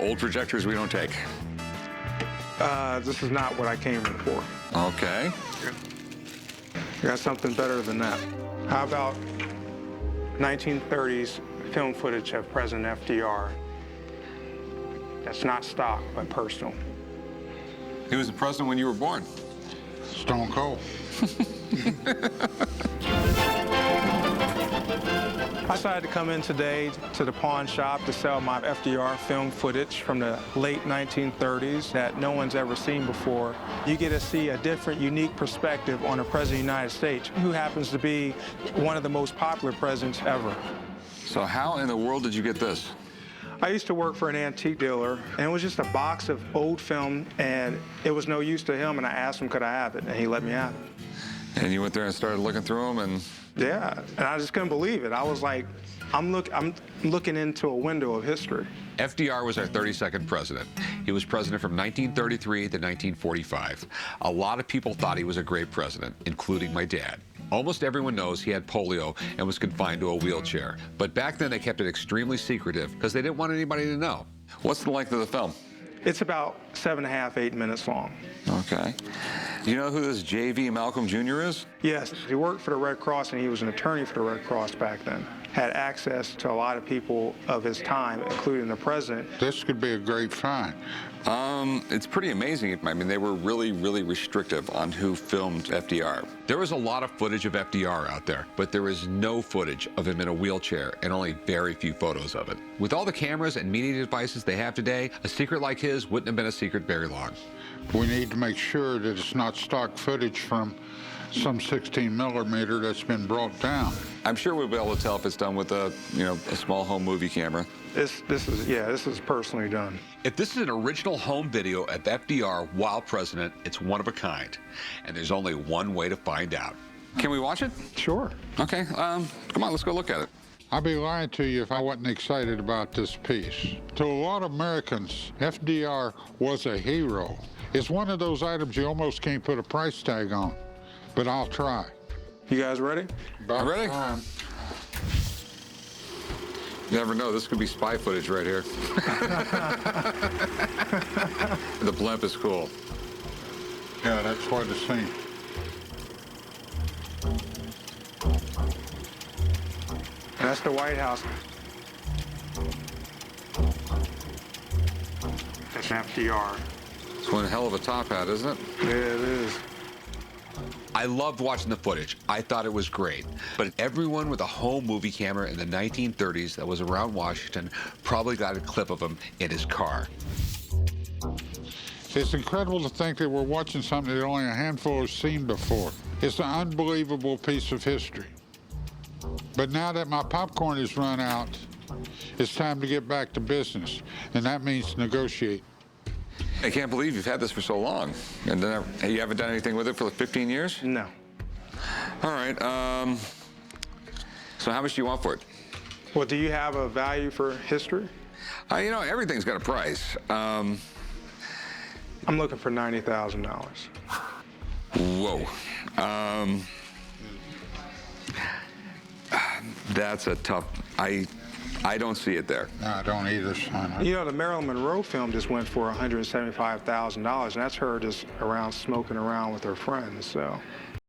old projectors we don't take. This is not what I came in for. Okay. I got something better than that. How about 1930s film footage of President FDR? That's not stock, but personal. He was the president when you were born. Stone cold. I decided to come in today to the pawn shop to sell my FDR film footage from the late 1930s that no one's ever seen before. You get to see a different, unique perspective on a president of the United States who happens to be one of the most popular presidents ever. So how in the world did you get this? I used to work for an antique dealer, and it was just a box of old film, and it was no use to him, and I asked him could I have it, and he let me have it. And you went there and started looking through them, and... Yeah, and I just couldn't believe it. I was like, I'm looking into a window of history. FDR was our 32nd president. He was president from 1933 to 1945. A lot of people thought he was a great president, including my dad. Almost everyone knows he had polio and was confined to a wheelchair. But back then, they kept it extremely secretive because they didn't want anybody to know. What's the length of the film? It's about 7.5, 8 minutes long. Okay. Do you know who this J.V. Malcolm Jr. is? Yes, he worked for the Red Cross, and he was an attorney for the Red Cross back then. Had access to a lot of people of his time, including the president. This could be a great find. It's pretty amazing. I mean, they were really, really restrictive on who filmed FDR. There was a lot of footage of FDR out there, but there is no footage of him in a wheelchair and only very few photos of it. With all the cameras and media devices they have today, a secret like his wouldn't have been a secret very long. We need to make sure that it's not stock footage from some 16 millimeter that's been brought down. I'm sure we'll be able to tell if it's done with a small home movie camera. This is personally done. If this is an original home video of FDR while president, it's one of a kind. And there's only one way to find out. Can we watch it? Sure. Okay, come on, let's go look at it. I'd be lying to you if I wasn't excited about this piece. To a lot of Americans, FDR was a hero. It's one of those items you almost can't put a price tag on, but I'll try. You guys ready? About Ready? time. You never know, this could be spy footage right here. The blimp is cool. Yeah, that's quite a scene. That's the White House. That's FDR. It's one hell of a top hat, isn't it? Yeah, it is. I loved watching the footage. I thought it was great. But everyone with a home movie camera in the 1930s that was around Washington probably got a clip of him in his car. It's incredible to think that we're watching something that only a handful have seen before. It's an unbelievable piece of history. But now that my popcorn has run out, it's time to get back to business, and that means negotiate. I can't believe you've had this for so long. And then you haven't done anything with it for like 15 years? No. All right, so how much do you want for it? Well, do you have a value for history? Everything's got a price. I'm looking for $90,000. Whoa. That's a tough, I don't see it there. No, I don't either, son. You know, the Marilyn Monroe film just went for $175,000, and that's her just around smoking around with her friends, so.